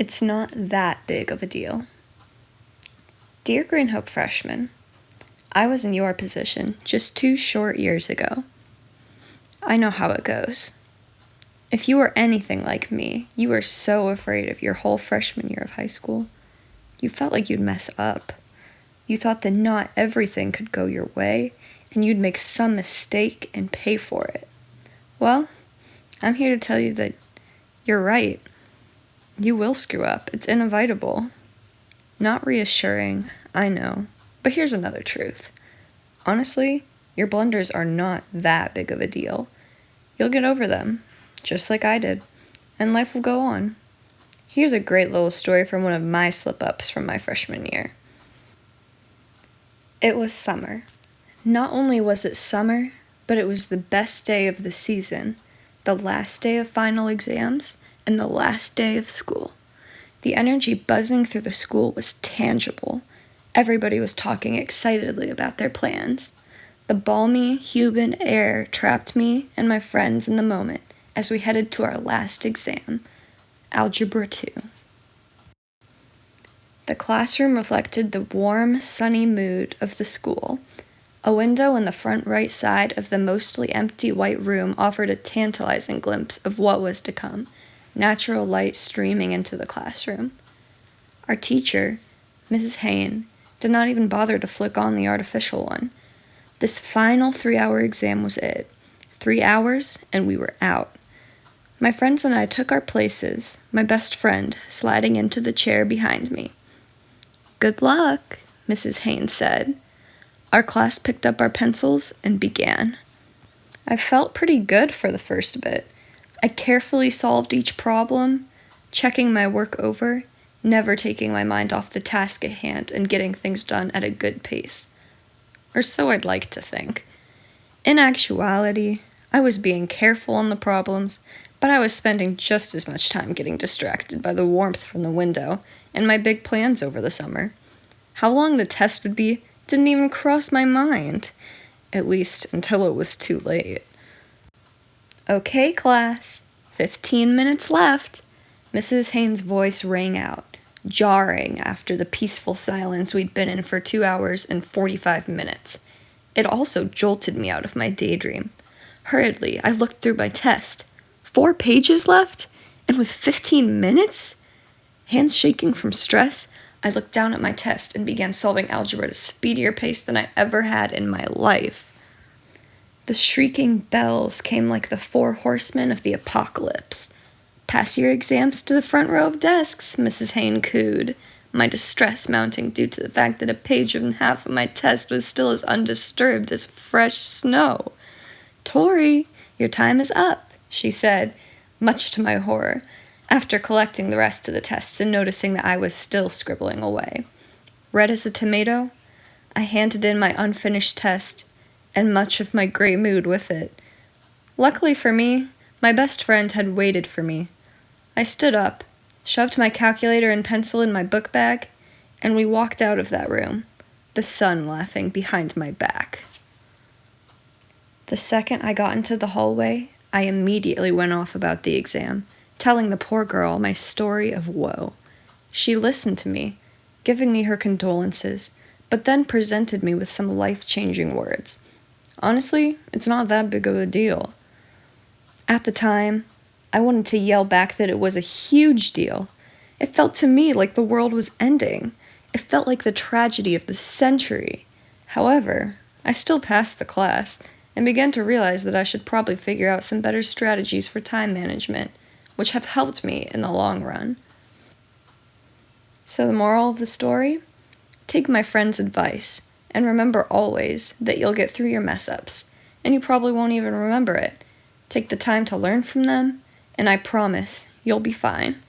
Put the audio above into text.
It's not that big of a deal. Dear Green Hope freshmen, I was in your position just 2 short years ago. I know how it goes. If you were anything like me, you were so afraid of your whole freshman year of high school. You felt like you'd mess up. You thought that not everything could go your way, and you'd make some mistake and pay for it. Well, I'm here to tell you that you're right. You will screw up. It's inevitable. Not reassuring, I know. But here's another truth. Honestly, your blunders are not that big of a deal. You'll get over them, just like I did, and life will go on. Here's a great little story from one of my slip-ups from my freshman year. It was summer. Not only was it summer, but it was the best day of the season, the last day of final exams, and the last day of school. The energy buzzing through the school was tangible. Everybody was talking excitedly about their plans. The balmy, humid air trapped me and my friends in the moment as we headed to our last exam, Algebra 2. The classroom reflected the warm, sunny mood of the school. A window in the front right side of the mostly empty white room offered a tantalizing glimpse of what was to come, natural light streaming into the classroom. Our teacher, Mrs. Hain, did not even bother to flick on the artificial one. This final 3-hour exam was it. 3 hours, and we were out. My friends and I took our places, my best friend sliding into the chair behind me. "Good luck," Mrs. Hain said. Our class picked up our pencils and began. I felt pretty good for the first bit. I carefully solved each problem, checking my work over, never taking my mind off the task at hand and getting things done at a good pace. Or so I'd like to think. In actuality, I was being careful on the problems, but I was spending just as much time getting distracted by the warmth from the window and my big plans over the summer. How long the test would be didn't even cross my mind, at least until it was too late. "Okay, class, 15 minutes left," Mrs. Hain's voice rang out, jarring after the peaceful silence we'd been in for 2 hours and 45 minutes. It also jolted me out of my daydream. Hurriedly, I looked through my test. 4 pages left? And with 15 minutes? Hands shaking from stress, I looked down at my test and began solving algebra at a speedier pace than I ever had in my life. The shrieking bells came like the 4 horsemen of the apocalypse. "Pass your exams to the front row of desks," Mrs. Hain cooed, my distress mounting due to the fact that a page and a half of my test was still as undisturbed as fresh snow. "Tori, your time is up," she said, much to my horror, after collecting the rest of the tests and noticing that I was still scribbling away. Red as a tomato, I handed in my unfinished test, and much of my great mood with it. Luckily for me, my best friend had waited for me. I stood up, shoved my calculator and pencil in my book bag, and we walked out of that room, the sun laughing behind my back. The second I got into the hallway, I immediately went off about the exam, telling the poor girl my story of woe. She listened to me, giving me her condolences, but then presented me with some life-changing words. Honestly, it's not that big of a deal. At the time, I wanted to yell back that it was a huge deal. It felt to me like the world was ending. It felt like the tragedy of the century. However, I still passed the class and began to realize that I should probably figure out some better strategies for time management, which have helped me in the long run. So the moral of the story? Take my friend's advice, and remember always that you'll get through your mess-ups, and you probably won't even remember it. Take the time to learn from them, and I promise you'll be fine.